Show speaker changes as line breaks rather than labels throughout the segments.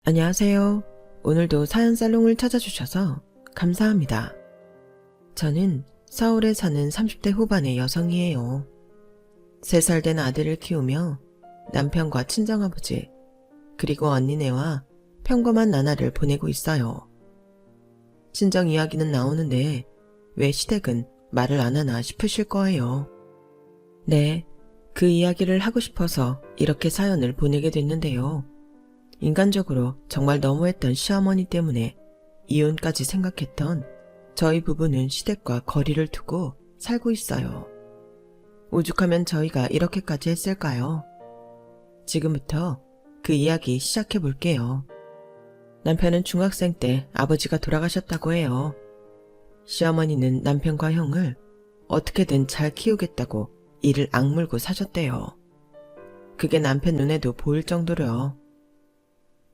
안녕하세요. 오늘도 사연살롱을 찾아주셔서 감사합니다. 저는 서울에 사는 30대 후반의 여성이에요. 3살 된 아들을 키우며 남편과 친정아버지, 그리고 언니네와 평범한 나날을 보내고 있어요. 친정 이야기는 나오는데 왜 시댁은 말을 안 하나 싶으실 거예요. 네, 그 이야기를 하고 싶어서 이렇게 사연을 보내게 됐는데요. 인간적으로 정말 너무했던 시어머니 때문에 이혼까지 생각했던 저희 부부는 시댁과 거리를 두고 살고 있어요. 오죽하면 저희가 이렇게까지 했을까요? 지금부터 그 이야기 시작해 볼게요. 남편은 중학생 때 아버지가 돌아가셨다고 해요. 시어머니는 남편과 형을 어떻게든 잘 키우겠다고 이를 악물고 사셨대요. 그게 남편 눈에도 보일 정도로요.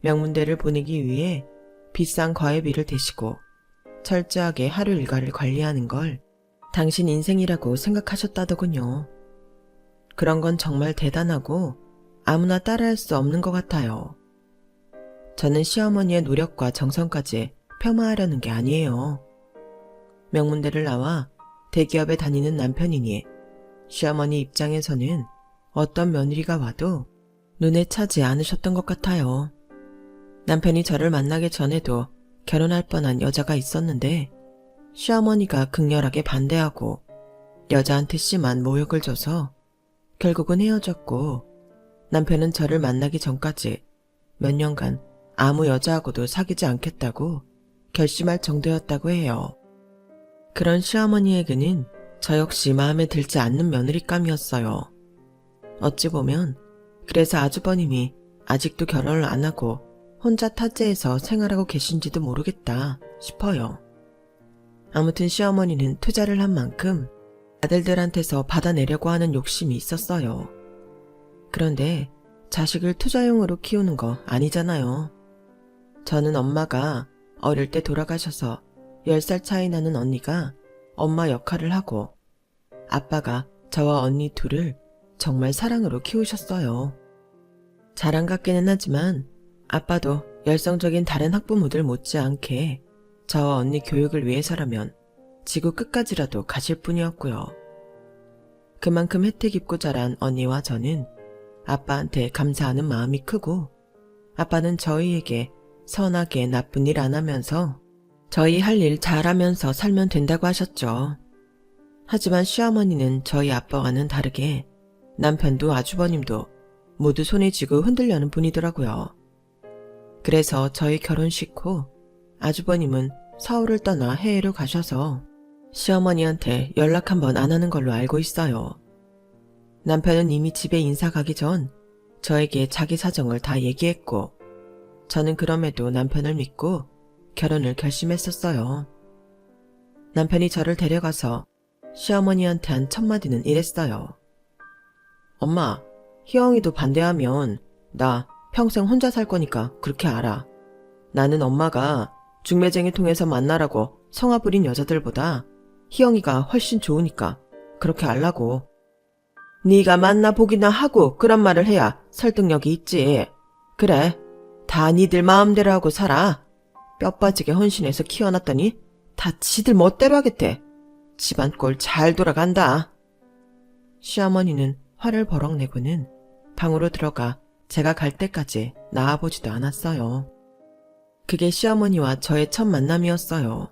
명문대를 보내기 위해 비싼 과외비를 대시고 철저하게 하루 일과를 관리하는 걸 당신 인생이라고 생각하셨다더군요. 그런 건 정말 대단하고 아무나 따라할 수 없는 것 같아요. 저는 시어머니의 노력과 정성까지 폄하하려는 게 아니에요. 명문대를 나와 대기업에 다니는 남편이니 시어머니 입장에서는 어떤 며느리가 와도 눈에 차지 않으셨던 것 같아요. 남편이 저를 만나기 전에도 결혼할 뻔한 여자가 있었는데 시어머니가 극렬하게 반대하고 여자한테 심한 모욕을 줘서 결국은 헤어졌고, 남편은 저를 만나기 전까지 몇 년간 아무 여자하고도 사귀지 않겠다고 결심할 정도였다고 해요. 그런 시어머니에게는 저 역시 마음에 들지 않는 며느리감이었어요. 어찌 보면 그래서 아주버님이 아직도 결혼을 안 하고 혼자 타지에서 생활하고 계신지도 모르겠다 싶어요. 아무튼 시어머니는 투자를 한 만큼 아들들한테서 받아내려고 하는 욕심이 있었어요. 그런데 자식을 투자용으로 키우는 거 아니잖아요. 저는 엄마가 어릴 때 돌아가셔서 10살 차이 나는 언니가 엄마 역할을 하고, 아빠가 저와 언니 둘을 정말 사랑으로 키우셨어요. 자랑 같기는 하지만 아빠도 열성적인 다른 학부모들 못지않게 저와 언니 교육을 위해서라면 지구 끝까지라도 가실 뿐이었고요. 그만큼 혜택 입고 자란 언니와 저는 아빠한테 감사하는 마음이 크고, 아빠는 저희에게 선하게 나쁜 일 안 하면서 저희 할 일 잘하면서 살면 된다고 하셨죠. 하지만 시어머니는 저희 아빠와는 다르게 남편도 아주버님도 모두 손에 쥐고 흔들려는 분이더라고요. 그래서 저희 결혼식 후 아주버님은 서울을 떠나 해외로 가셔서 시어머니한테 연락 한번 안 하는 걸로 알고 있어요. 남편은 이미 집에 인사 가기 전 저에게 자기 사정을 다 얘기했고, 저는 그럼에도 남편을 믿고 결혼을 결심했었어요. 남편이 저를 데려가서 시어머니한테 한 첫마디는 이랬어요. 엄마, 희영이도 반대하면 나 평생 혼자 살 거니까 그렇게 알아. 나는 엄마가 중매쟁이 통해서 만나라고 성화 부린 여자들보다 희영이가 훨씬 좋으니까 그렇게 알라고. 네가 만나보기나 하고 그런 말을 해야 설득력이 있지. 그래, 다 니들 마음대로 하고 살아. 뼈 빠지게 헌신해서 키워놨더니 다 지들 멋대로 하겠대. 집안 꼴 잘 돌아간다. 시어머니는 화를 버럭 내고는 방으로 들어가 제가 갈 때까지 나와보지도 않았어요. 그게 시어머니와 저의 첫 만남이었어요.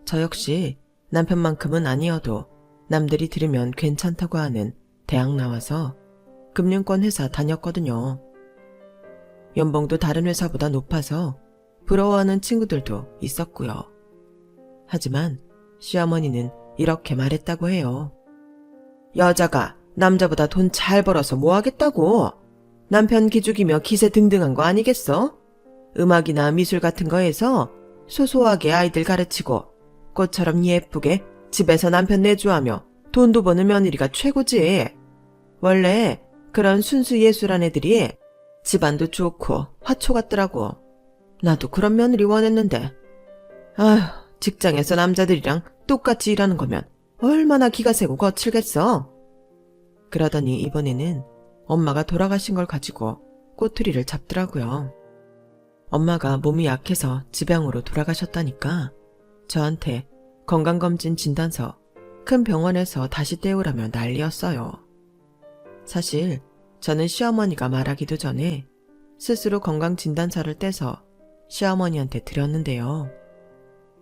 저 역시 남편만큼은 아니어도 남들이 들으면 괜찮다고 하는 대학 나와서 금융권 회사 다녔거든요. 연봉도 다른 회사보다 높아서 부러워하는 친구들도 있었고요. 하지만 시어머니는 이렇게 말했다고 해요. 여자가 남자보다 돈 잘 벌어서 뭐 하겠다고? 남편 기죽이며 기세 등등한 거 아니겠어? 음악이나 미술 같은 거에서 소소하게 아이들 가르치고 꽃처럼 예쁘게 집에서 남편 내조하며 돈도 버는 며느리가 최고지. 원래 그런 순수 예술한 애들이 집안도 좋고 화초 같더라고. 나도 그런 며느리 원했는데. 아휴, 직장에서 남자들이랑 똑같이 일하는 거면 얼마나 기가 세고 거칠겠어. 그러더니 이번에는 엄마가 돌아가신 걸 가지고 꼬투리를 잡더라고요. 엄마가 몸이 약해서 지병으로 돌아가셨다니까 저한테 건강검진 진단서 큰 병원에서 다시 떼우라며 난리였어요. 사실 저는 시어머니가 말하기도 전에 스스로 건강진단서를 떼서 시어머니한테 드렸는데요.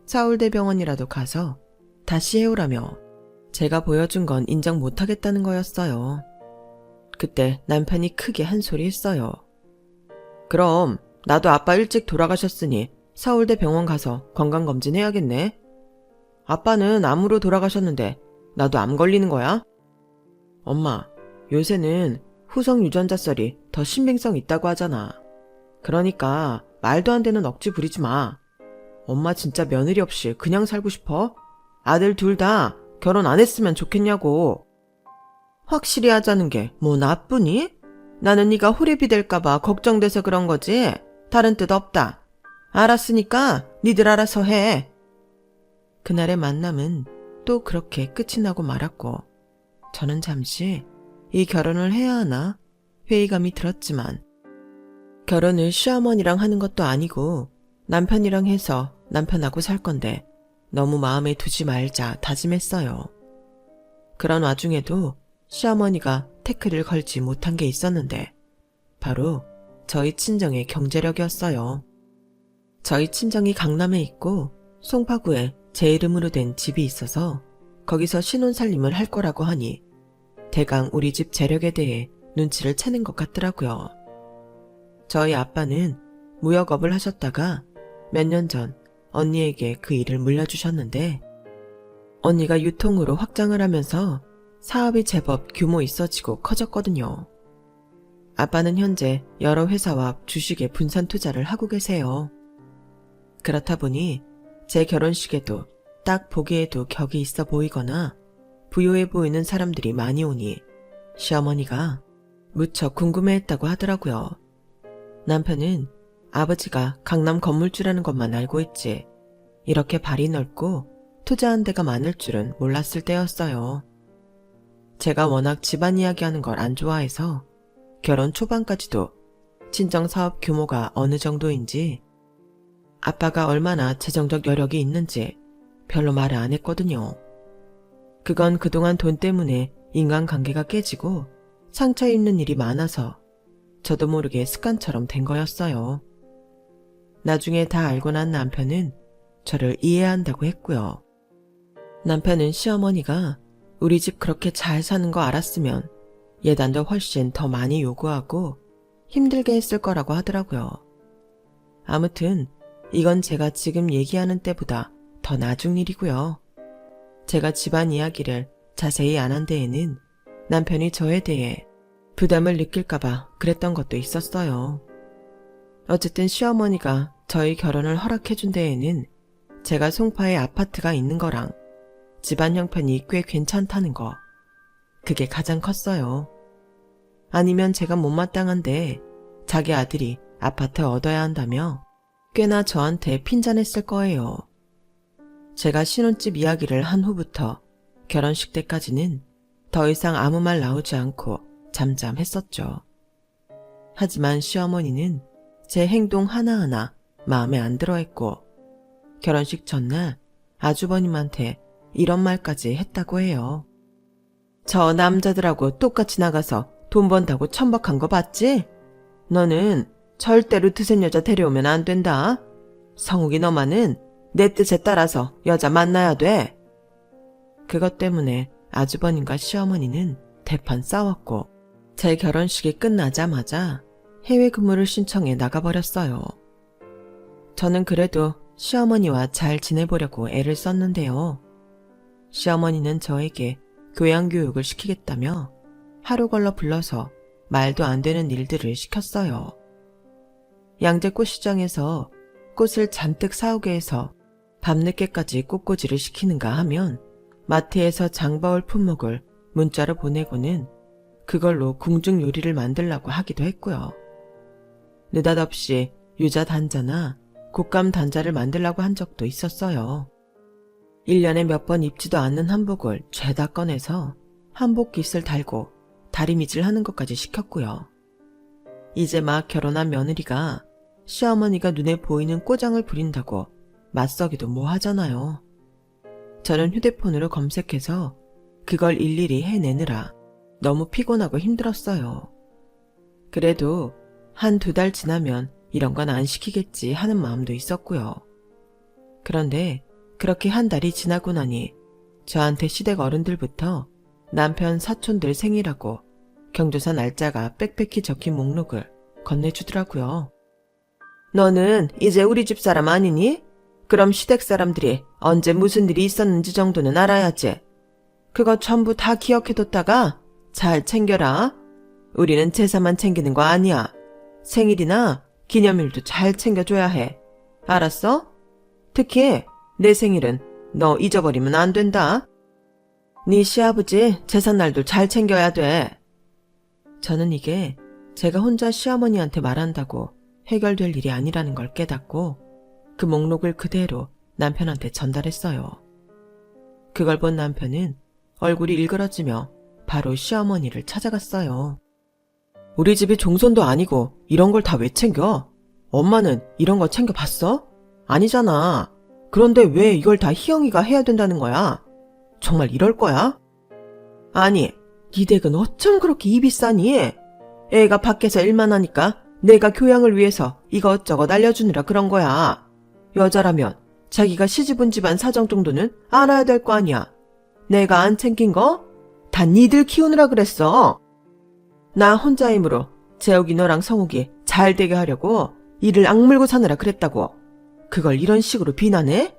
서울대병원이라도 가서 다시 해오라며 제가 보여준 건 인정 못하겠다는 거였어요. 그때 남편이 크게 한 소리 했어요. 그럼 나도 아빠 일찍 돌아가셨으니 서울대 병원 가서 건강검진 해야겠네. 아빠는 암으로 돌아가셨는데 나도 암 걸리는 거야? 엄마, 요새는 후성 유전자설이 더 신빙성 있다고 하잖아. 그러니까 말도 안 되는 억지 부리지 마. 엄마 진짜 며느리 없이 그냥 살고 싶어? 아들 둘 다 결혼 안 했으면 좋겠냐고. 확실히 하자는 게 뭐 나쁘니? 나는 네가 호랩이 될까봐 걱정돼서 그런 거지 다른 뜻 없다. 알았으니까 니들 알아서 해. 그날의 만남은 또 그렇게 끝이 나고 말았고 저는 잠시 이 결혼을 해야 하나 회의감이 들었지만 결혼을 시어머니랑 하는 것도 아니고 남편이랑 해서 남편하고 살 건데 너무 마음에 두지 말자 다짐했어요. 그런 와중에도 시어머니가 태클을 걸지 못한 게 있었는데 바로 저희 친정의 경제력이었어요. 저희 친정이 강남에 있고 송파구에 제 이름으로 된 집이 있어서 거기서 신혼살림을 할 거라고 하니 대강 우리 집 재력에 대해 눈치를 채는 것 같더라고요. 저희 아빠는 무역업을 하셨다가 몇 년 전 언니에게 그 일을 물려주셨는데 언니가 유통으로 확장을 하면서 사업이 제법 규모 있어지고 커졌거든요. 아빠는 현재 여러 회사와 주식에 분산 투자를 하고 계세요. 그렇다 보니 제 결혼식에도 딱 보기에도 격이 있어 보이거나 부유해 보이는 사람들이 많이 오니 시어머니가 무척 궁금해했다고 하더라고요. 남편은 아버지가 강남 건물주라는 것만 알고 있지 이렇게 발이 넓고 투자한 데가 많을 줄은 몰랐을 때였어요. 제가 워낙 집안 이야기하는 걸 안 좋아해서 결혼 초반까지도 친정사업 규모가 어느 정도인지 아빠가 얼마나 재정적 여력이 있는지 별로 말을 안 했거든요. 그건 그동안 돈 때문에 인간관계가 깨지고 상처 입는 일이 많아서 저도 모르게 습관처럼 된 거였어요. 나중에 다 알고 난 남편은 저를 이해한다고 했고요. 남편은 시어머니가 우리 집 그렇게 잘 사는 거 알았으면 예단도 훨씬 더 많이 요구하고 힘들게 했을 거라고 하더라고요. 아무튼 이건 제가 지금 얘기하는 때보다 더 나중 일이고요. 제가 집안 이야기를 자세히 안 한 데에는 남편이 저에 대해 부담을 느낄까봐 그랬던 것도 있었어요. 어쨌든 시어머니가 저희 결혼을 허락해준 데에는 제가 송파에 아파트가 있는 거랑 집안 형편이 꽤 괜찮다는 거, 그게 가장 컸어요. 아니면 제가 못마땅한데 자기 아들이 아파트 얻어야 한다며 꽤나 저한테 핀잔했을 거예요. 제가 신혼집 이야기를 한 후부터 결혼식 때까지는 더 이상 아무 말 나오지 않고 잠잠했었죠. 하지만 시어머니는 제 행동 하나하나 마음에 안 들어했고 결혼식 전날 아주버님한테 이런 말까지 했다고 해요. 저 남자들하고 똑같이 나가서 돈 번다고 천박한 거 봤지? 너는 절대로 드센 여자 데려오면 안 된다. 성욱이 너만은 내 뜻에 따라서 여자 만나야 돼. 그것 때문에 아주버님과 시어머니는 대판 싸웠고 제 결혼식이 끝나자마자 해외 근무를 신청해 나가버렸어요. 저는 그래도 시어머니와 잘 지내보려고 애를 썼는데요. 시어머니는 저에게 교양교육을 시키겠다며 하루 걸러 불러서 말도 안 되는 일들을 시켰어요. 양재꽃시장에서 꽃을 잔뜩 사오게 해서 밤늦게까지 꽃꽂이를 시키는가 하면 마트에서 장바올 품목을 문자로 보내고는 그걸로 궁중 요리를 만들라고 하기도 했고요. 느닷없이 유자 단자나 곶감 단자를 만들라고 한 적도 있었어요. 1년에 몇 번 입지도 않는 한복을 죄다 꺼내서 한복 깃을 달고 다리미질 하는 것까지 시켰고요. 이제 막 결혼한 며느리가 시어머니가 눈에 보이는 꼬장을 부린다고 맞서기도 뭐 하잖아요. 저는 휴대폰으로 검색해서 그걸 일일이 해내느라 너무 피곤하고 힘들었어요. 그래도 1-2달 지나면 이런 건 안 시키겠지 하는 마음도 있었고요. 그런데 그렇게 1달이 지나고 나니 저한테 시댁 어른들부터 남편 사촌들 생일하고 경조사 날짜가 빽빽히 적힌 목록을 건네주더라고요. 너는 이제 우리 집 사람 아니니? 그럼 시댁 사람들이 언제 무슨 일이 있었는지 정도는 알아야지. 그거 전부 다 기억해뒀다가 잘 챙겨라. 우리는 제사만 챙기는 거 아니야. 생일이나 기념일도 잘 챙겨줘야 해. 알았어? 특히 내 생일은 너 잊어버리면 안 된다. 네 시아버지 제삿날도 잘 챙겨야 돼. 저는 이게 제가 혼자 시어머니한테 말한다고 해결될 일이 아니라는 걸 깨닫고 그 목록을 그대로 남편한테 전달했어요. 그걸 본 남편은 얼굴이 일그러지며 바로 시어머니를 찾아갔어요. 우리 집이 종손도 아니고 이런 걸 다 왜 챙겨? 엄마는 이런 거 챙겨봤어? 아니잖아. 그런데 왜 이걸 다 희영이가 해야 된다는 거야? 정말 이럴 거야? 아니, 니 댁은 어쩜 그렇게 입이 싸니? 애가 밖에서 일만 하니까 내가 교양을 위해서 이것저것 알려주느라 그런 거야. 여자라면 자기가 시집온 집안 사정 정도는 알아야 될 거 아니야. 내가 안 챙긴 거? 다 니들 키우느라 그랬어. 나 혼자 힘으로 재욱이 너랑 성욱이 잘 되게 하려고 이를 악물고 사느라 그랬다고. 그걸 이런 식으로 비난해?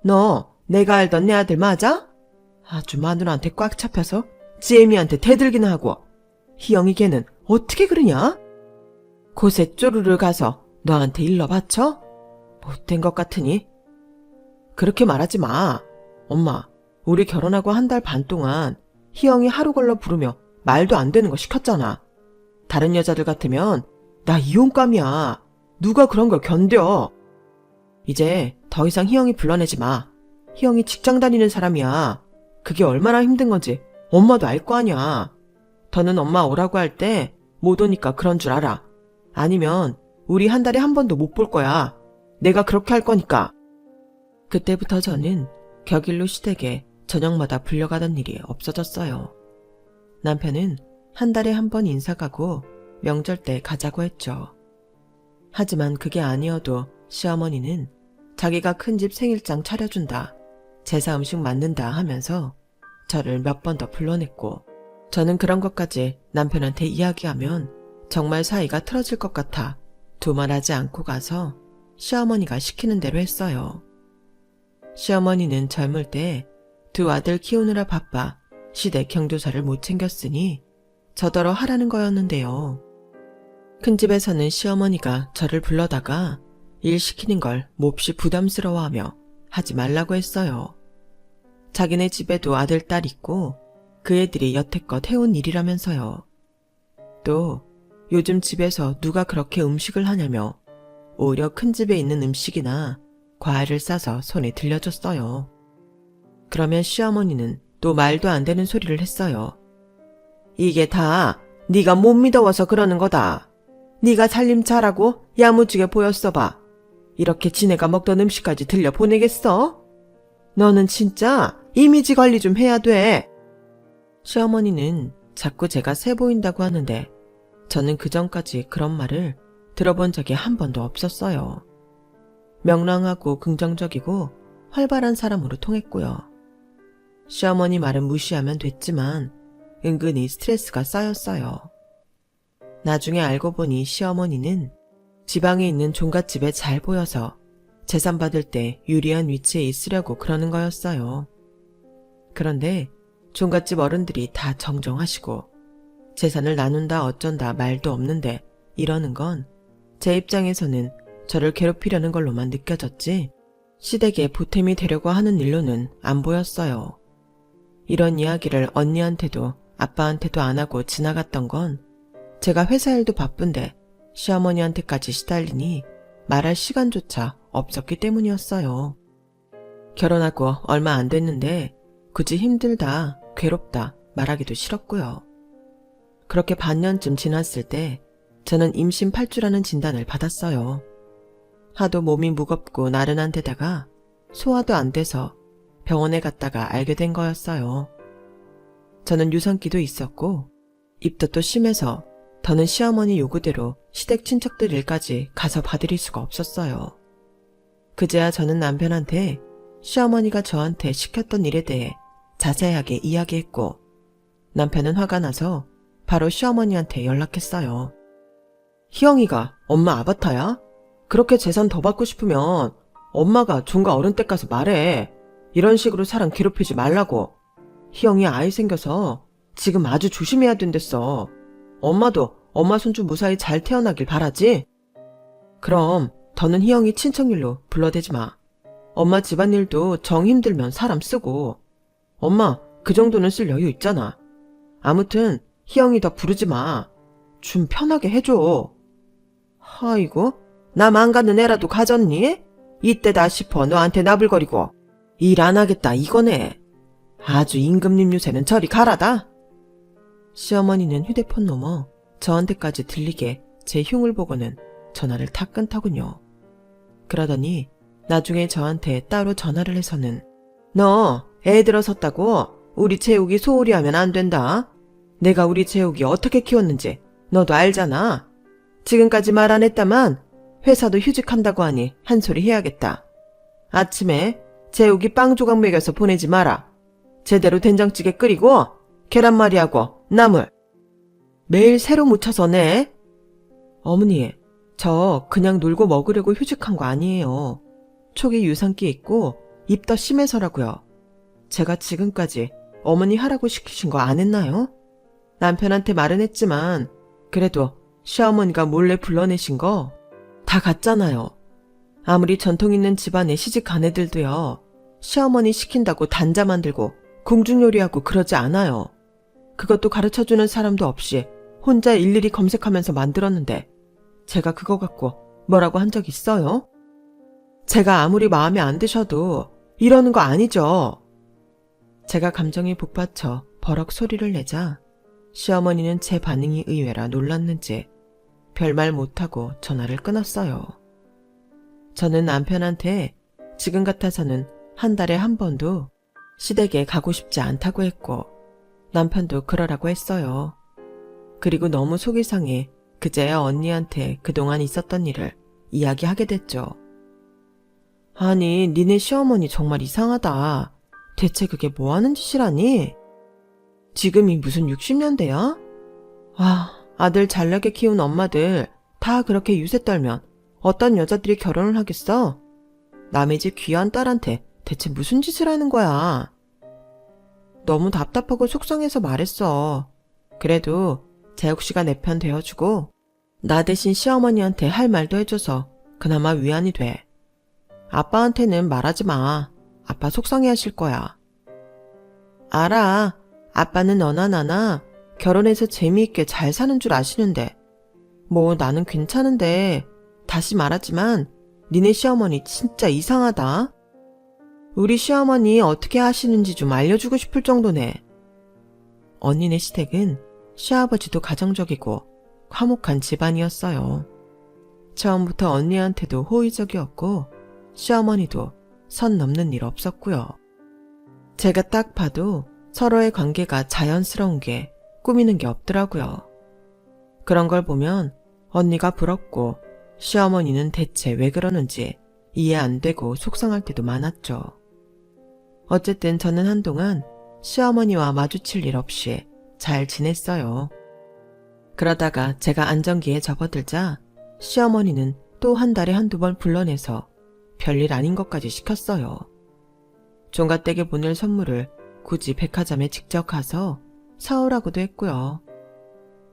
너 내가 알던 내 아들 맞아? 아주 마누라한테 꽉 잡혀서 지혜미한테 대들기나 하고. 희영이 걔는 어떻게 그러냐? 곳에 쪼르르 가서 너한테 일러 바쳐? 못된 것 같으니? 그렇게 말하지 마. 엄마, 우리 결혼하고 1달 반 동안 희영이 하루 걸러 부르며 말도 안 되는 거 시켰잖아. 다른 여자들 같으면 나 이혼감이야. 누가 그런 걸 견뎌. 이제 더 이상 희영이 불러내지 마. 희영이 직장 다니는 사람이야. 그게 얼마나 힘든 건지 엄마도 알 거 아니야. 더는 엄마 오라고 할 때 못 오니까 그런 줄 알아. 아니면 우리 1달에 한 번도 못 볼 거야. 내가 그렇게 할 거니까. 그때부터 저는 격일로 시댁에 저녁마다 불려가던 일이 없어졌어요. 남편은 1달에 한 번 인사 가고 명절 때 가자고 했죠. 하지만 그게 아니어도 시어머니는 자기가 큰 집 생일장 차려준다, 제사 음식 만든다 하면서 저를 몇 번 더 불러냈고, 저는 그런 것까지 남편한테 이야기하면 정말 사이가 틀어질 것 같아 두말하지 않고 가서 시어머니가 시키는 대로 했어요. 시어머니는 젊을 때 2 아들 키우느라 바빠 시댁 경조사를 못 챙겼으니 저더러 하라는 거였는데요. 큰 집에서는 시어머니가 저를 불러다가 일 시키는 걸 몹시 부담스러워하며 하지 말라고 했어요. 자기네 집에도 아들, 딸 있고 그 애들이 여태껏 해온 일이라면서요. 또 요즘 집에서 누가 그렇게 음식을 하냐며 오히려 큰 집에 있는 음식이나 과일을 싸서 손에 들려줬어요. 그러면 시어머니는 또 말도 안 되는 소리를 했어요. 이게 다 네가 못 믿어워서 그러는 거다. 네가 살림 잘하고 야무지게 보였어 봐. 이렇게 지네가 먹던 음식까지 들려보내겠어? 너는 진짜 이미지 관리 좀 해야 돼. 시어머니는 자꾸 제가 세 보인다고 하는데 저는 그전까지 그런 말을 들어본 적이 한 번도 없었어요. 명랑하고 긍정적이고 활발한 사람으로 통했고요. 시어머니 말은 무시하면 됐지만 은근히 스트레스가 쌓였어요. 나중에 알고 보니 시어머니는 지방에 있는 종갓집에 잘 보여서 재산 받을 때 유리한 위치에 있으려고 그러는 거였어요. 그런데 종갓집 어른들이 다 정정하시고 재산을 나눈다 어쩐다 말도 없는데 이러는 건 제 입장에서는 저를 괴롭히려는 걸로만 느껴졌지 시댁에 보탬이 되려고 하는 일로는 안 보였어요. 이런 이야기를 언니한테도 아빠한테도 안 하고 지나갔던 건 제가 회사 일도 바쁜데 시어머니한테까지 시달리니 말할 시간조차 없었기 때문이었어요. 결혼하고 얼마 안 됐는데 굳이 힘들다, 괴롭다 말하기도 싫었고요. 그렇게 반년쯤 지났을 때 저는 임신 8주라는 진단을 받았어요. 하도 몸이 무겁고 나른한 데다가 소화도 안 돼서 병원에 갔다가 알게 된 거였어요. 저는 유산기도 있었고 입덧도 심해서 더는 시어머니 요구대로 시댁 친척들 일까지 가서 봐드릴 수가 없었어요. 그제야 저는 남편한테 시어머니가 저한테 시켰던 일에 대해 자세하게 이야기했고 남편은 화가 나서 바로 시어머니한테 연락했어요. 희영이가 엄마 아바타야? 그렇게 재산 더 받고 싶으면 엄마가 종가 어른 댁 가서 말해. 이런 식으로 사람 괴롭히지 말라고. 희영이 아이 생겨서 지금 아주 조심해야 된댔어. 엄마도 엄마 손주 무사히 잘 태어나길 바라지? 그럼 더는 희영이 친척일로 불러대지 마. 엄마 집안일도 정 힘들면 사람 쓰고. 엄마 그 정도는 쓸 여유 있잖아. 아무튼 희영이 더 부르지 마. 좀 편하게 해줘. 아이고, 남 안 가는 애라도 가졌니? 이때다 싶어 너한테 나불거리고. 일 안 하겠다 이거네. 아주 임금님 요새는 저리 가라다. 시어머니는 휴대폰 넘어 저한테까지 들리게 제 흉을 보고는 전화를 탁 끊더군요. 그러더니 나중에 저한테 따로 전화를 해서는 너 애 들어섰다고 우리 재욱이 소홀히 하면 안 된다. 내가 우리 재욱이 어떻게 키웠는지 너도 알잖아. 지금까지 말 안 했다만 회사도 휴직한다고 하니 한 소리 해야겠다. 아침에 재욱이 빵 조각 먹여서 보내지 마라. 제대로 된장찌개 끓이고 계란말이하고 나물 매일 새로 무쳐서 내. 어머니, 저 그냥 놀고 먹으려고 휴직한 거 아니에요. 초기 유산기 있고 입덧 심해서라고요. 제가 지금까지 어머니 하라고 시키신 거 안 했나요? 남편한테 말은 했지만 그래도 시어머니가 몰래 불러내신 거 다 같잖아요. 아무리 전통 있는 집안에 시집간 애들도요. 시어머니 시킨다고 단자 만들고 궁중요리하고 그러지 않아요. 그것도 가르쳐주는 사람도 없이 혼자 일일이 검색하면서 만들었는데 제가 그거 갖고 뭐라고 한 적 있어요? 제가 아무리 마음에 안 드셔도 이러는 거 아니죠. 제가 감정이 북받쳐 버럭 소리를 내자 시어머니는 제 반응이 의외라 놀랐는지 별말 못하고 전화를 끊었어요. 저는 남편한테 지금 같아서는 한 달에 한 번도 시댁에 가고 싶지 않다고 했고 남편도 그러라고 했어요. 그리고 너무 속이 상해 그제야 언니한테 그동안 있었던 일을 이야기하게 됐죠. 아니, 니네 시어머니 정말 이상하다. 대체 그게 뭐 하는 짓이라니? 지금이 무슨 60년대야? 와, 아들 잘나게 키운 엄마들 다 그렇게 유세 떨면 어떤 여자들이 결혼을 하겠어? 남의 집 귀한 딸한테 대체 무슨 짓을 하는 거야? 너무 답답하고 속상해서 말했어. 그래도 재욱 씨가 내 편 되어주고 나 대신 시어머니한테 할 말도 해줘서 그나마 위안이 돼. 아빠한테는 말하지 마. 아빠 속상해 하실 거야. 알아. 아빠는 너나 나나 결혼해서 재미있게 잘 사는 줄 아시는데 뭐 나는 괜찮은데 다시 말하지만 니네 시어머니 진짜 이상하다. 우리 시어머니 어떻게 하시는지 좀 알려주고 싶을 정도네. 언니네 시댁은 시아버지도 가정적이고 화목한 집안이었어요. 처음부터 언니한테도 호의적이었고 시어머니도 선 넘는 일 없었고요. 제가 딱 봐도 서로의 관계가 자연스러운 게 꾸미는 게 없더라고요. 그런 걸 보면 언니가 부럽고 시어머니는 대체 왜 그러는지 이해 안 되고 속상할 때도 많았죠. 어쨌든 저는 한동안 시어머니와 마주칠 일 없이 잘 지냈어요. 그러다가 제가 안정기에 접어들자 시어머니는 또 한 달에 한두 번 불러내서 별일 아닌 것까지 시켰어요. 종갓댁에 보낼 선물을 굳이 백화점에 직접 가서 사오라고도 했고요.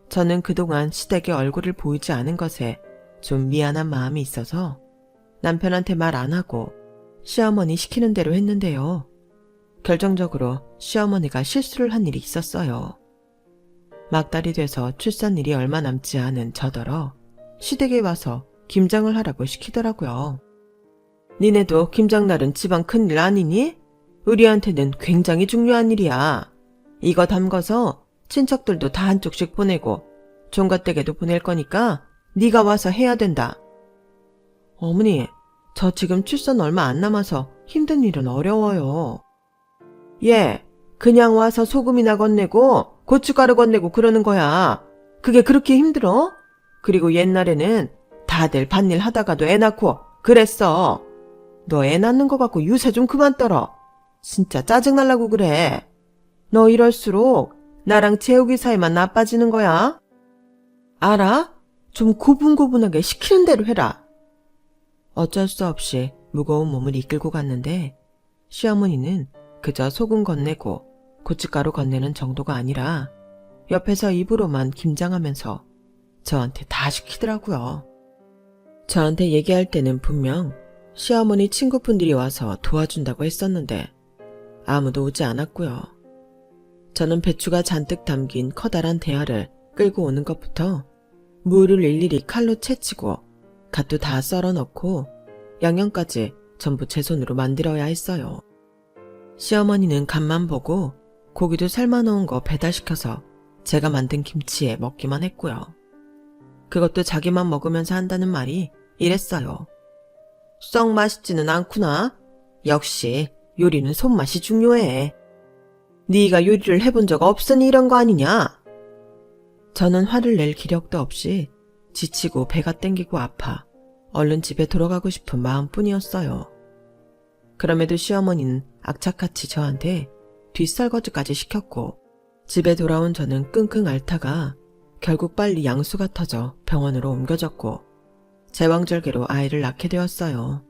저는 그동안 시댁의 얼굴을 보이지 않은 것에 좀 미안한 마음이 있어서 남편한테 말 안 하고 시어머니 시키는 대로 했는데요. 결정적으로 시어머니가 실수를 한 일이 있었어요. 막달이 돼서 출산일이 얼마 남지 않은 저더러 시댁에 와서 김장을 하라고 시키더라고요. 니네도 김장날은 집안 큰일 아니니? 우리한테는 굉장히 중요한 일이야. 이거 담궈서 친척들도 다 한쪽씩 보내고 종갓댁에도 보낼 거니까 네가 와서 해야 된다. 어머니, 저 지금 출산 얼마 안 남아서 힘든 일은 어려워요. 예, 그냥 와서 소금이나 건네고 고춧가루 건네고 그러는 거야. 그게 그렇게 힘들어? 그리고 옛날에는 다들 밭일 하다가도 애 낳고 그랬어. 너 애 낳는 거 갖고 유세 좀 그만 떨어. 진짜 짜증날라고 그래. 너 이럴수록 나랑 재욱이 사이만 나빠지는 거야. 알아? 좀 고분고분하게 시키는 대로 해라. 어쩔 수 없이 무거운 몸을 이끌고 갔는데 시어머니는 그저 소금 건네고 고춧가루 건네는 정도가 아니라 옆에서 입으로만 김장하면서 저한테 다 시키더라고요. 저한테 얘기할 때는 분명 시어머니 친구분들이 와서 도와준다고 했었는데 아무도 오지 않았고요. 저는 배추가 잔뜩 담긴 커다란 대야를 끌고 오는 것부터 무를 일일이 칼로 채치고 갓도 다 썰어 넣고 양념까지 전부 제 손으로 만들어야 했어요. 시어머니는 간만 보고 고기도 삶아 놓은 거 배달시켜서 제가 만든 김치에 먹기만 했고요. 그것도 자기만 먹으면서 한다는 말이 이랬어요. 썩 맛있지는 않구나. 역시 요리는 손맛이 중요해. 네가 요리를 해본 적 없으니 이런 거 아니냐? 저는 화를 낼 기력도 없이 지치고 배가 땡기고 아파 얼른 집에 돌아가고 싶은 마음뿐이었어요. 그럼에도 시어머니는 악착같이 저한테 뒷설거지까지 시켰고 집에 돌아온 저는 끙끙 앓다가 결국 빨리 양수가 터져 병원으로 옮겨졌고 제왕절개로 아이를 낳게 되었어요.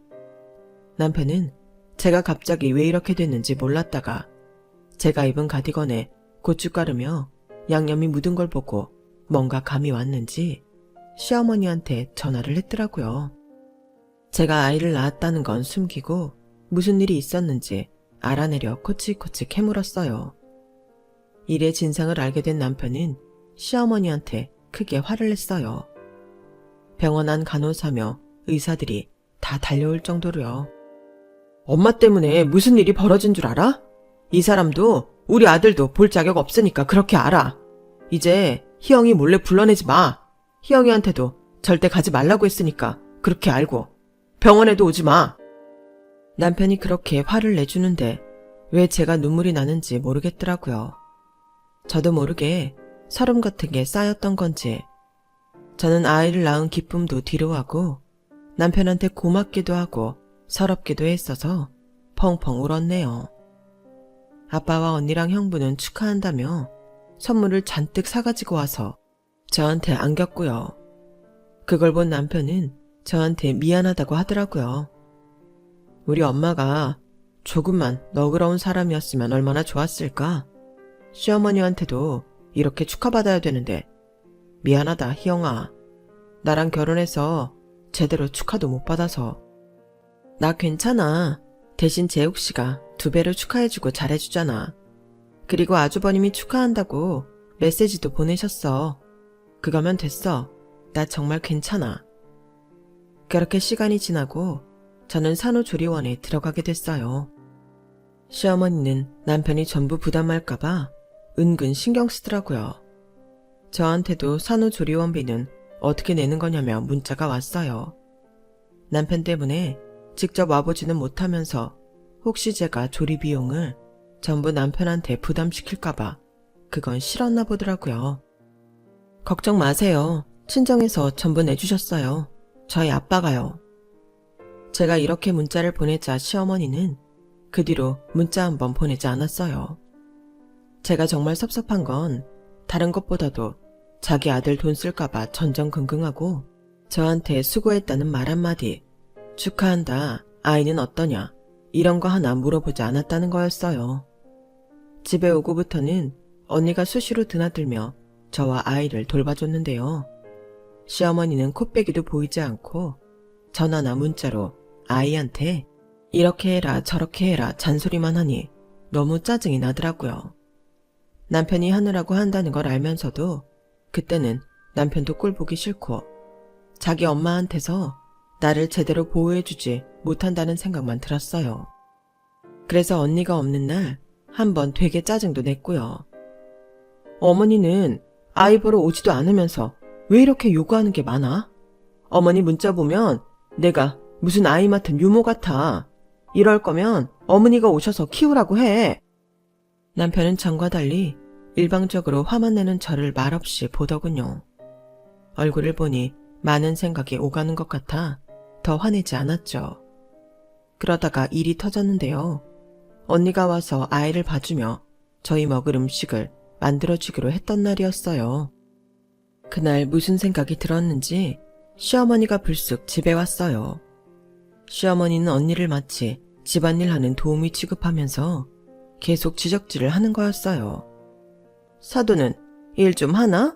남편은 제가 갑자기 왜 이렇게 됐는지 몰랐다가 제가 입은 가디건에 고춧가루며 양념이 묻은 걸 보고 뭔가 감이 왔는지 시어머니한테 전화를 했더라고요. 제가 아이를 낳았다는 건 숨기고 무슨 일이 있었는지 알아내려 코치코치 캐물었어요. 일의 진상을 알게 된 남편은 시어머니한테 크게 화를 냈어요. 병원 안 간호사며 의사들이 다 달려올 정도로요. 엄마 때문에 무슨 일이 벌어진 줄 알아? 이 사람도 우리 아들도 볼 자격 없으니까 그렇게 알아. 이제 희영이 몰래 불러내지 마. 희영이한테도 절대 가지 말라고 했으니까 그렇게 알고 병원에도 오지 마. 남편이 그렇게 화를 내주는데 왜 제가 눈물이 나는지 모르겠더라고요. 저도 모르게 서름 같은 게 쌓였던 건지 저는 아이를 낳은 기쁨도 뒤로하고 남편한테 고맙기도 하고 서럽기도 했어서 펑펑 울었네요. 아빠와 언니랑 형부는 축하한다며 선물을 잔뜩 사가지고 와서 저한테 안겼고요. 그걸 본 남편은 저한테 미안하다고 하더라고요. 우리 엄마가 조금만 너그러운 사람이었으면 얼마나 좋았을까? 시어머니한테도 이렇게 축하받아야 되는데 미안하다 희영아. 나랑 결혼해서 제대로 축하도 못 받아서. 나 괜찮아. 대신 재욱씨가 2배로 축하해주고 잘해주잖아. 그리고 아주버님이 축하한다고 메시지도 보내셨어. 그거면 됐어. 나 정말 괜찮아. 그렇게 시간이 지나고 저는 산후조리원에 들어가게 됐어요. 시어머니는 남편이 전부 부담할까봐 은근 신경 쓰더라고요. 저한테도 산후조리원비는 어떻게 내는 거냐며 문자가 왔어요. 남편 때문에 직접 와보지는 못하면서 혹시 제가 조리 비용을 전부 남편한테 부담시킬까봐 그건 싫었나 보더라고요. 걱정 마세요. 친정에서 전부 내주셨어요. 저희 아빠가요. 제가 이렇게 문자를 보내자 시어머니는 그 뒤로 문자 한 번 보내지 않았어요. 제가 정말 섭섭한 건 다른 것보다도 자기 아들 돈 쓸까봐 전전긍긍하고 저한테 수고했다는 말 한마디, 축하한다, 아이는 어떠냐, 이런 거 하나 물어보지 않았다는 거였어요. 집에 오고부터는 언니가 수시로 드나들며 저와 아이를 돌봐줬는데요. 시어머니는 코빼기도 보이지 않고 전화나 문자로 아이한테 이렇게 해라 저렇게 해라 잔소리만 하니 너무 짜증이 나더라고요. 남편이 하느라고 한다는 걸 알면서도 그때는 남편도 꼴 보기 싫고 자기 엄마한테서 나를 제대로 보호해주지 못한다는 생각만 들었어요. 그래서 언니가 없는 날 한번 되게 짜증도 냈고요. 어머니는 아이 보러 오지도 않으면서 왜 이렇게 요구하는 게 많아? 어머니 문자 보면 내가 무슨 아이 맡은 유모 같아. 이럴 거면 어머니가 오셔서 키우라고 해. 남편은 전과 달리 일방적으로 화만 내는 저를 말없이 보더군요. 얼굴을 보니 많은 생각이 오가는 것 같아 더 화내지 않았죠. 그러다가 일이 터졌는데요. 언니가 와서 아이를 봐주며 저희 먹을 음식을 만들어주기로 했던 날이었어요. 그날 무슨 생각이 들었는지 시어머니가 불쑥 집에 왔어요. 시어머니는 언니를 마치 집안일 하는 도우미 취급하면서 계속 지적질을 하는 거였어요. 사돈은 일 좀 하나?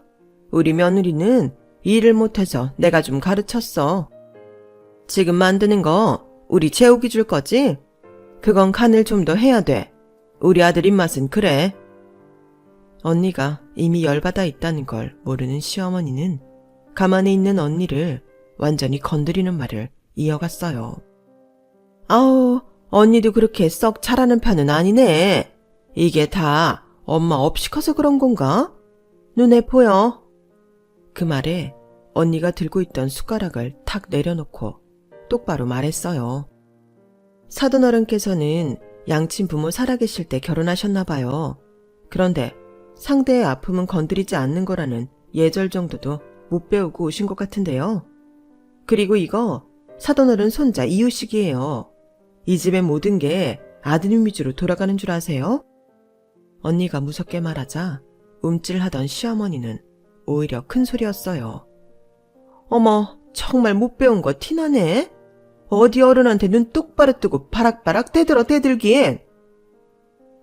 우리 며느리는 일을 못해서 내가 좀 가르쳤어. 지금 만드는 거 우리 재욱이 줄 거지? 그건 간을 좀 더 해야 돼. 우리 아들 입맛은 그래. 언니가 이미 열받아 있다는 걸 모르는 시어머니는 가만히 있는 언니를 완전히 건드리는 말을 이어갔어요. 아우, 언니도 그렇게 썩 잘하는 편은 아니네. 이게 다 엄마 없이 커서 그런 건가? 눈에 보여. 그 말에 언니가 들고 있던 숟가락을 탁 내려놓고 똑바로 말했어요. 사돈어른께서는 양친 부모 살아계실 때 결혼하셨나 봐요. 그런데 상대의 아픔은 건드리지 않는 거라는 예절 정도도 못 배우고 오신 것 같은데요. 그리고 이거 사돈어른 손자 이유식이에요. 이 집의 모든 게 아드님 위주로 돌아가는 줄 아세요? 언니가 무섭게 말하자 움찔하던 시어머니는 오히려 큰 소리였어요. 어머, 정말 못 배운 거 티나네? 어디 어른한테 눈 똑바로 뜨고 바락바락 대들긴.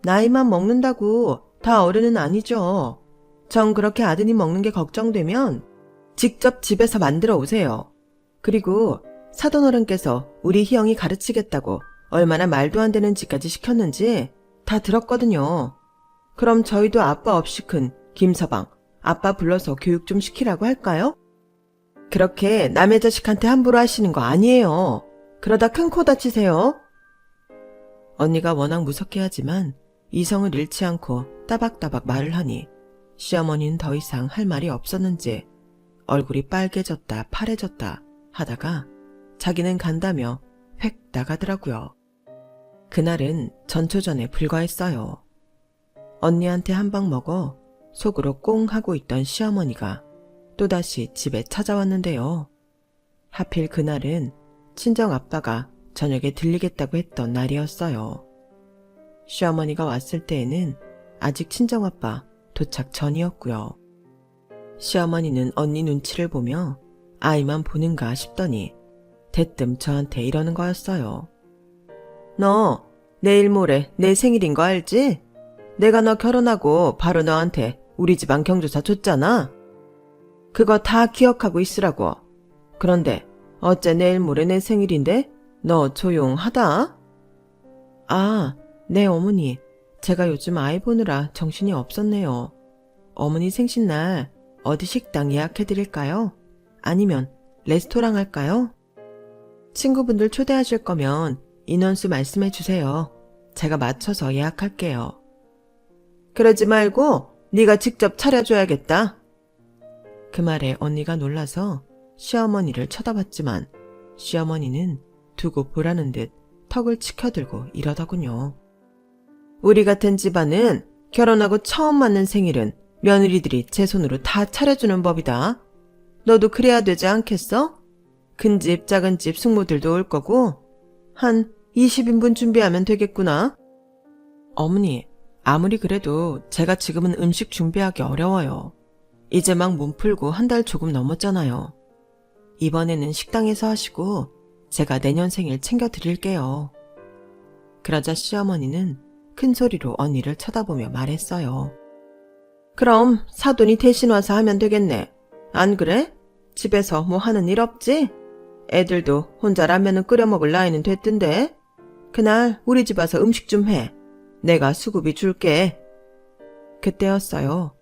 나이만 먹는다고 다 어른은 아니죠. 전 그렇게 아드님 먹는 게 걱정되면 직접 집에서 만들어 오세요. 그리고 사돈어른께서 우리 희영이 가르치겠다고 얼마나 말도 안 되는 짓까지 시켰는지 다 들었거든요. 그럼 저희도 아빠 없이 큰 김서방, 아빠 불러서 교육 좀 시키라고 할까요? 그렇게 남의 자식한테 함부로 하시는 거 아니에요. 그러다 큰 코 다치세요. 언니가 워낙 무섭게 하지만 이성을 잃지 않고 따박따박 말을 하니 시어머니는 더 이상 할 말이 없었는지 얼굴이 빨개졌다 파래졌다 하다가 자기는 간다며 획 나가더라고요. 그날은 전초전에 불과했어요. 언니한테 한 방 먹어 속으로 꽁 하고 있던 시어머니가 또다시 집에 찾아왔는데요. 하필 그날은 친정아빠가 저녁에 들리겠다고 했던 날이었어요. 시어머니가 왔을 때에는 아직 친정아빠 도착 전이었고요. 시어머니는 언니 눈치를 보며 아이만 보는가 싶더니 대뜸 저한테 이러는 거였어요. 너 내일 모레 내 생일인 거 알지? 내가 너 결혼하고 바로 너한테 우리 집안 경조사 줬잖아. 그거 다 기억하고 있으라고. 그런데 어째 내일 모레 내 생일인데 너 조용하다? 아, 네 어머니. 제가 요즘 아이 보느라 정신이 없었네요. 어머니 생신날 어디 식당 예약해드릴까요? 아니면 레스토랑 할까요? 친구분들 초대하실 거면 인원수 말씀해 주세요. 제가 맞춰서 예약할게요. 그러지 말고 네가 직접 차려줘야겠다. 그 말에 언니가 놀라서 시어머니를 쳐다봤지만 시어머니는 두고 보라는 듯 턱을 치켜들고 이러더군요. 우리 같은 집안은 결혼하고 처음 맞는 생일은 며느리들이 제 손으로 다 차려주는 법이다. 너도 그래야 되지 않겠어? 큰 집, 작은 집 숙모들도 올 거고 한 20인분 준비하면 되겠구나. 어머니, 아무리 그래도 제가 지금은 음식 준비하기 어려워요. 이제 막 몸 풀고 한 달 조금 넘었잖아요. 이번에는 식당에서 하시고 제가 내년 생일 챙겨드릴게요. 그러자 시어머니는 큰 소리로 언니를 쳐다보며 말했어요. 그럼 사돈이 대신 와서 하면 되겠네. 안 그래? 집에서 뭐 하는 일 없지? 애들도 혼자 라면은 끓여 먹을 나이는 됐던데. 그날 우리 집 와서 음식 좀 해. 내가 수고비 줄게. 그때였어요.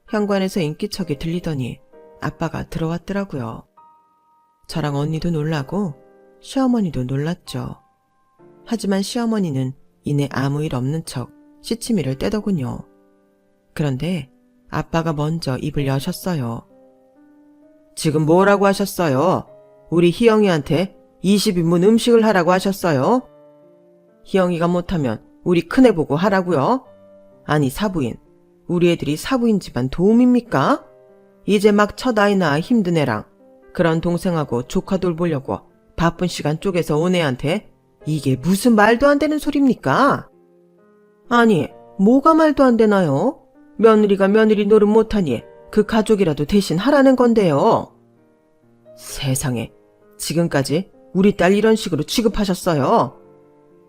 현관에서 인기척이 들리더니 아빠가 들어왔더라고요. 저랑 언니도 놀라고 시어머니도 놀랐죠. 하지만 시어머니는 이내 아무 일 없는 척 시치미를 떼더군요. 그런데 아빠가 먼저 입을 여셨어요. 지금 뭐라고 하셨어요? 우리 희영이한테 20인분 음식을 하라고 하셨어요? 희영이가 못하면 우리 큰애 보고 하라고요? 아니 사부인, 우리 애들이 사부인 집안 도움입니까? 이제 막 첫 아이 낳아 힘든 애랑 그런 동생하고 조카 돌보려고 바쁜 시간 쪼개서 온 애한테 이게 무슨 말도 안 되는 소리입니까? 아니, 뭐가 말도 안 되나요? 며느리가 며느리 노릇 못하니 그 가족이라도 대신 하라는 건데요. 세상에, 지금까지 우리 딸 이런 식으로 취급하셨어요.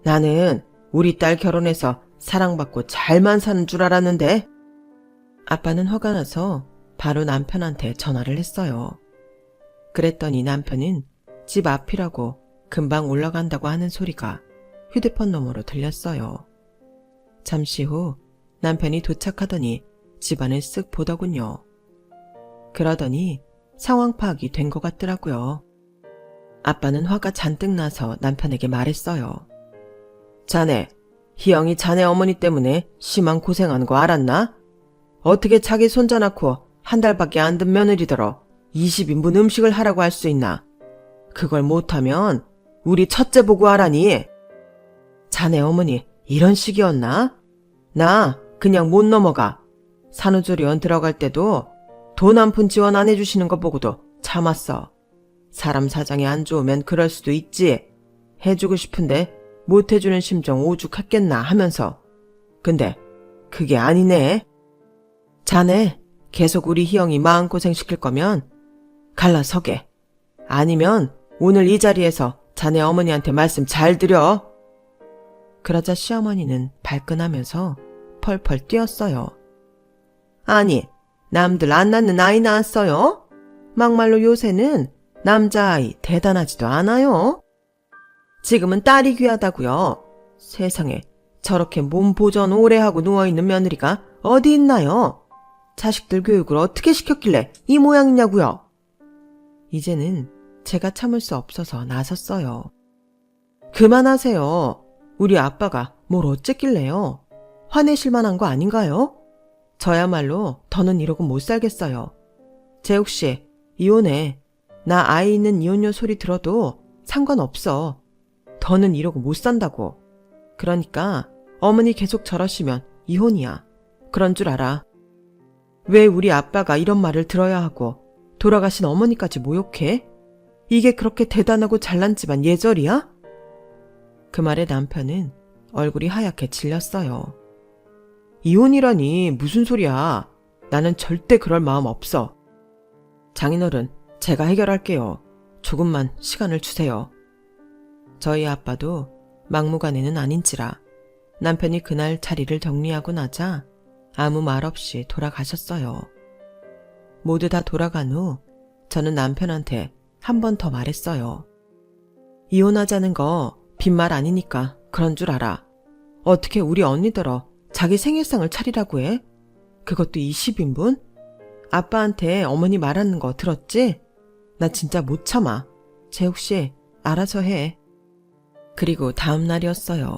나는 우리 딸 결혼해서 사랑받고 잘만 사는 줄 알았는데. 아빠는 화가 나서 바로 남편한테 전화를 했어요. 그랬더니 남편은 집 앞이라고 금방 올라간다고 하는 소리가 휴대폰 너머로 들렸어요. 잠시 후 남편이 도착하더니 집안을 쓱 보더군요. 그러더니 상황 파악이 된 것 같더라고요. 아빠는 화가 잔뜩 나서 남편에게 말했어요. 자네, 희영이 자네 어머니 때문에 심한 고생하는 거 알았나? 어떻게 자기 손자 낳고 한 달밖에 안 된 며느리더러 20인분 음식을 하라고 할 수 있나? 그걸 못하면 우리 첫째 보고 하라니. 자네 어머니 이런 식이었나? 나 그냥 못 넘어가. 산후조리원 들어갈 때도 돈 한 푼 지원 안 해주시는 거 보고도 참았어. 사람 사정이 안 좋으면 그럴 수도 있지. 해주고 싶은데 못 해주는 심정 오죽했겠나 하면서. 근데 그게 아니네. 자네 계속 우리 희영이 마음고생 시킬 거면 갈라서게. 아니면 오늘 이 자리에서 자네 어머니한테 말씀 잘 드려. 그러자 시어머니는 발끈하면서 펄펄 뛰었어요. 아니, 남들 안 낳는 아이 낳았어요? 막말로 요새는 남자아이 대단하지도 않아요. 지금은 딸이 귀하다고요. 세상에 저렇게 몸 보전 오래 하고 누워있는 며느리가 어디 있나요? 자식들 교육을 어떻게 시켰길래 이 모양이냐고요. 이제는 제가 참을 수 없어서 나섰어요. 그만하세요. 우리 아빠가 뭘 어쨌길래요. 화내실 만한 거 아닌가요? 저야말로 더는 이러고 못 살겠어요. 재욱씨, 이혼해. 나 아이 있는 이혼녀 소리 들어도 상관없어. 더는 이러고 못 산다고. 그러니까 어머니 계속 저러시면 이혼이야. 그런 줄 알아. 왜 우리 아빠가 이런 말을 들어야 하고 돌아가신 어머니까지 모욕해? 이게 그렇게 대단하고 잘난 집안 예절이야? 그 말에 남편은 얼굴이 하얗게 질렸어요. 이혼이라니 무슨 소리야. 나는 절대 그럴 마음 없어. 장인어른, 제가 해결할게요. 조금만 시간을 주세요. 저희 아빠도 막무가내는 아닌지라 남편이 그날 자리를 정리하고 나자 아무 말 없이 돌아가셨어요. 모두 다 돌아간 후 저는 남편한테 한 번 더 말했어요. 이혼하자는 거 빈말 아니니까 그런 줄 알아. 어떻게 우리 언니들어 자기 생일상을 차리라고 해? 그것도 20인분? 아빠한테 어머니 말하는 거 들었지? 나 진짜 못 참아. 재욱씨, 알아서 해. 그리고 다음 날이었어요.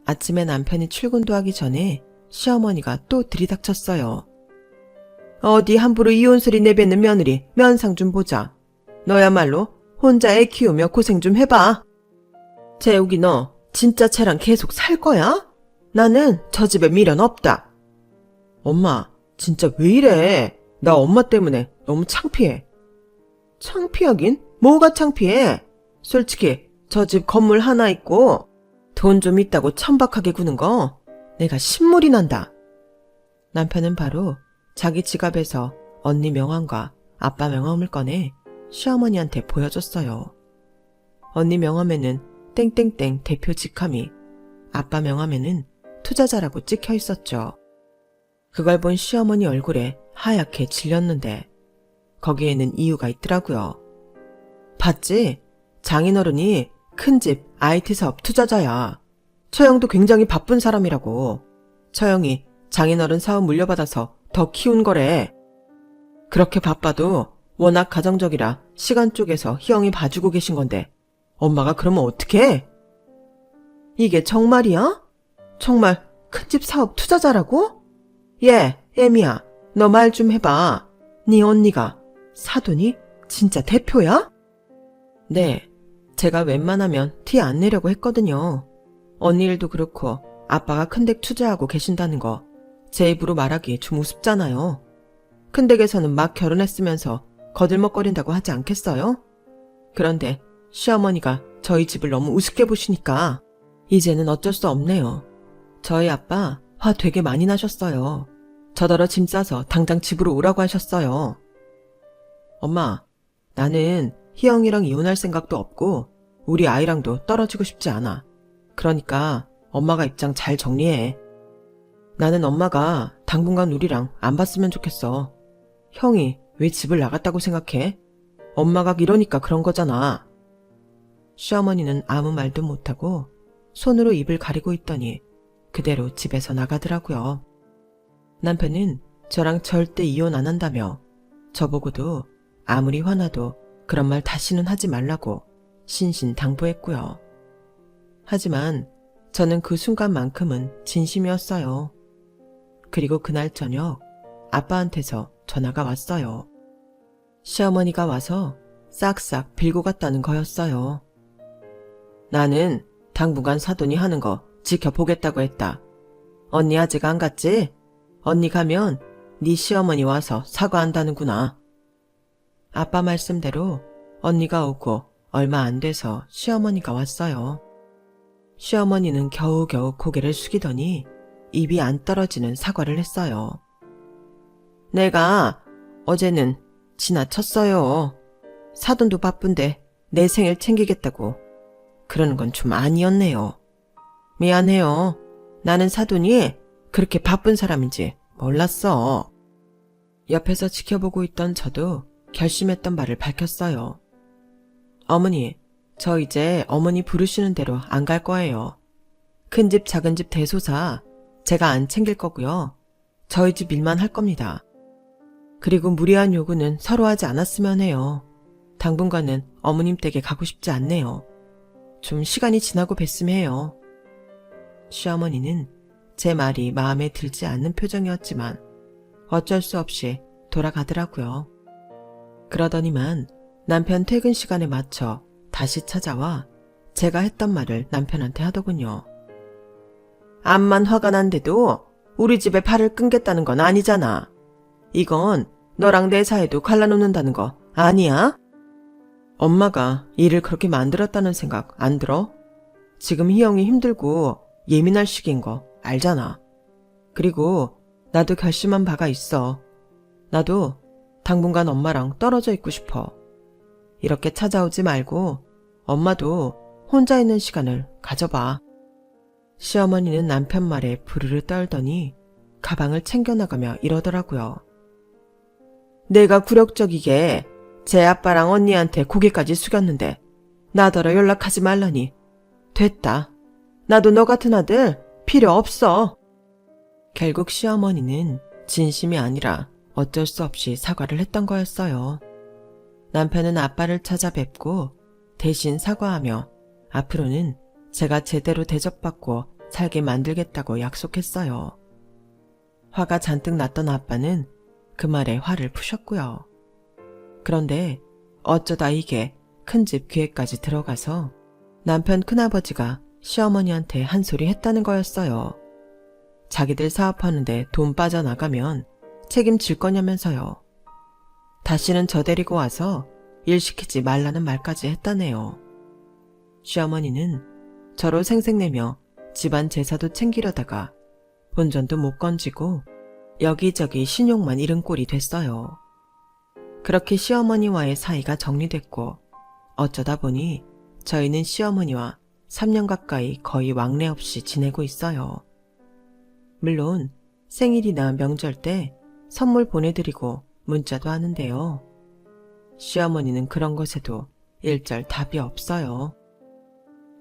아침에 남편이 출근도 하기 전에 시어머니가 또 들이닥쳤어요. 어디 함부로 이혼 소리 내뱉는 며느리 면상 좀 보자. 너야말로 혼자 애 키우며 고생 좀 해봐. 재욱이 너 진짜 쟤랑 계속 살 거야? 나는 저 집에 미련 없다. 엄마, 진짜 왜 이래? 나 엄마 때문에 너무 창피해. 창피하긴? 뭐가 창피해? 솔직히 저 집 건물 하나 있고 돈 좀 있다고 천박하게 구는 거 내가 신물이 난다. 남편은 바로 자기 지갑에서 언니 명함과 아빠 명함을 꺼내 시어머니한테 보여줬어요. 언니 명함에는 땡땡땡 대표 직함이, 아빠 명함에는 투자자라고 찍혀 있었죠. 그걸 본 시어머니 얼굴에 하얗게 질렸는데 거기에는 이유가 있더라고요. 봤지? 장인어른이 큰집 IT 사업 투자자야. 처형도 굉장히 바쁜 사람이라고. 처형이 장인어른 사업 물려받아서 더 키운 거래. 그렇게 바빠도 워낙 가정적이라 시간 쪼개서 희영이 봐주고 계신 건데 엄마가 그러면 어떡해? 이게 정말이야? 정말 큰집 사업 투자자라고? 애미야, 너 말 좀 해봐. 네 언니가 사돈이 진짜 대표야? 네, 제가 웬만하면 티 안 내려고 했거든요. 언니 일도 그렇고 아빠가 큰댁 투자하고 계신다는 거 제 입으로 말하기 좀 우습잖아요. 큰댁에서는 막 결혼했으면서 거들먹거린다고 하지 않겠어요? 그런데 시어머니가 저희 집을 너무 우습게 보시니까 이제는 어쩔 수 없네요. 저희 아빠 화 되게 많이 나셨어요. 저더러 짐 싸서 당장 집으로 오라고 하셨어요. 엄마, 나는 희영이랑 이혼할 생각도 없고 우리 아이랑도 떨어지고 싶지 않아. 그러니까 엄마가 입장 잘 정리해. 나는 엄마가 당분간 우리랑 안 봤으면 좋겠어. 형이 왜 집을 나갔다고 생각해? 엄마가 이러니까 그런 거잖아. 시어머니는 아무 말도 못하고 손으로 입을 가리고 있더니 그대로 집에서 나가더라고요. 남편은 저랑 절대 이혼 안 한다며 저보고도 아무리 화나도 그런 말 다시는 하지 말라고 신신당부했고요. 하지만 저는 그 순간만큼은 진심이었어요. 그리고 그날 저녁 아빠한테서 전화가 왔어요. 시어머니가 와서 싹싹 빌고 갔다는 거였어요. 나는 당분간 사돈이 하는 거 지켜보겠다고 했다. 언니 아직 안 갔지? 언니 가면 네 시어머니 와서 사과한다는구나. 아빠 말씀대로 언니가 오고 얼마 안 돼서 시어머니가 왔어요. 시어머니는 겨우겨우 고개를 숙이더니 입이 안 떨어지는 사과를 했어요. 내가 어제는 지나쳤어요. 사돈도 바쁜데 내 생일 챙기겠다고. 그러는 건 좀 아니었네요. 미안해요. 나는 사돈이 그렇게 바쁜 사람인지 몰랐어. 옆에서 지켜보고 있던 저도 결심했던 말을 밝혔어요. 어머니, 저 이제 어머니 부르시는 대로 안 갈 거예요. 큰 집 작은 집 대소사 제가 안 챙길 거고요. 저희 집 일만 할 겁니다. 그리고 무리한 요구는 서로 하지 않았으면 해요. 당분간은 어머님 댁에 가고 싶지 않네요. 좀 시간이 지나고 뵀으면 해요. 시어머니는 제 말이 마음에 들지 않는 표정이었지만 어쩔 수 없이 돌아가더라고요. 그러더니만 남편 퇴근 시간에 맞춰 다시 찾아와 제가 했던 말을 남편한테 하더군요. 암만 화가 난데도 우리 집에 발을 끊겠다는 건 아니잖아. 이건 너랑 내 사이도 갈라놓는다는 거 아니야? 엄마가 일을 그렇게 만들었다는 생각 안 들어? 지금 희영이 힘들고 예민할 시기인 거 알잖아. 그리고 나도 결심한 바가 있어. 나도 당분간 엄마랑 떨어져 있고 싶어. 이렇게 찾아오지 말고 엄마도 혼자 있는 시간을 가져봐. 시어머니는 남편 말에 부르르 떨더니 가방을 챙겨나가며 이러더라고요. 내가 굴욕적이게 제 아빠랑 언니한테 고개까지 숙였는데 나더러 연락하지 말라니. 됐다. 나도 너 같은 아들 필요 없어. 결국 시어머니는 진심이 아니라 어쩔 수 없이 사과를 했던 거였어요. 남편은 아빠를 찾아뵙고 대신 사과하며 앞으로는 제가 제대로 대접받고 살게 만들겠다고 약속했어요. 화가 잔뜩 났던 아빠는 그 말에 화를 푸셨고요. 그런데 어쩌다 이게 큰집 기회까지 들어가서 남편 큰아버지가 시어머니한테 한 소리 했다는 거였어요. 자기들 사업하는데 돈 빠져나가면 책임질 거냐면서요. 다시는 저 데리고 와서 일 시키지 말라는 말까지 했다네요. 시어머니는 저로 생색내며 집안 제사도 챙기려다가 본전도 못 건지고 여기저기 신용만 잃은 꼴이 됐어요. 그렇게 시어머니와의 사이가 정리됐고 어쩌다 보니 저희는 시어머니와 3년 가까이 거의 왕래 없이 지내고 있어요. 물론 생일이나 명절 때 선물 보내드리고 문자도 하는데요. 시어머니는 그런 것에도 일절 답이 없어요.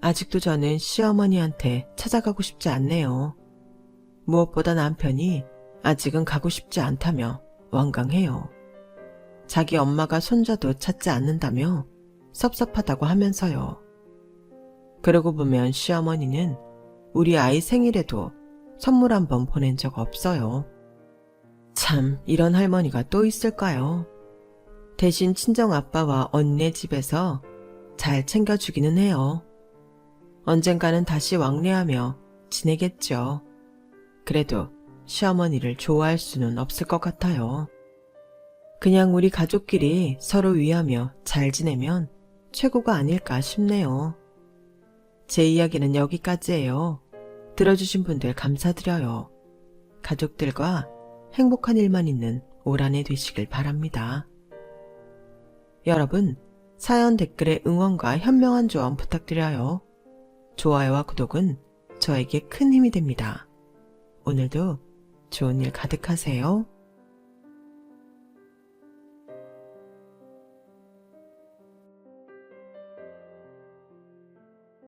아직도 저는 시어머니한테 찾아가고 싶지 않네요. 무엇보다 남편이 아직은 가고 싶지 않다며 완강해요. 자기 엄마가 손자도 찾지 않는다며 섭섭하다고 하면서요. 그러고 보면 시어머니는 우리 아이 생일에도 선물 한 번 보낸 적 없어요. 참, 이런 할머니가 또 있을까요? 대신 친정아빠와 언니네 집에서 잘 챙겨주기는 해요. 언젠가는 다시 왕래하며 지내겠죠. 그래도 시어머니를 좋아할 수는 없을 것 같아요. 그냥 우리 가족끼리 서로 위하며 잘 지내면 최고가 아닐까 싶네요. 제 이야기는 여기까지예요. 들어주신 분들 감사드려요. 가족들과 행복한 일만 있는 올 한 해 되시길 바랍니다. 여러분, 사연 댓글에 응원과 현명한 조언 부탁드려요. 좋아요와 구독은 저에게 큰 힘이 됩니다. 오늘도 좋은 일 가득하세요.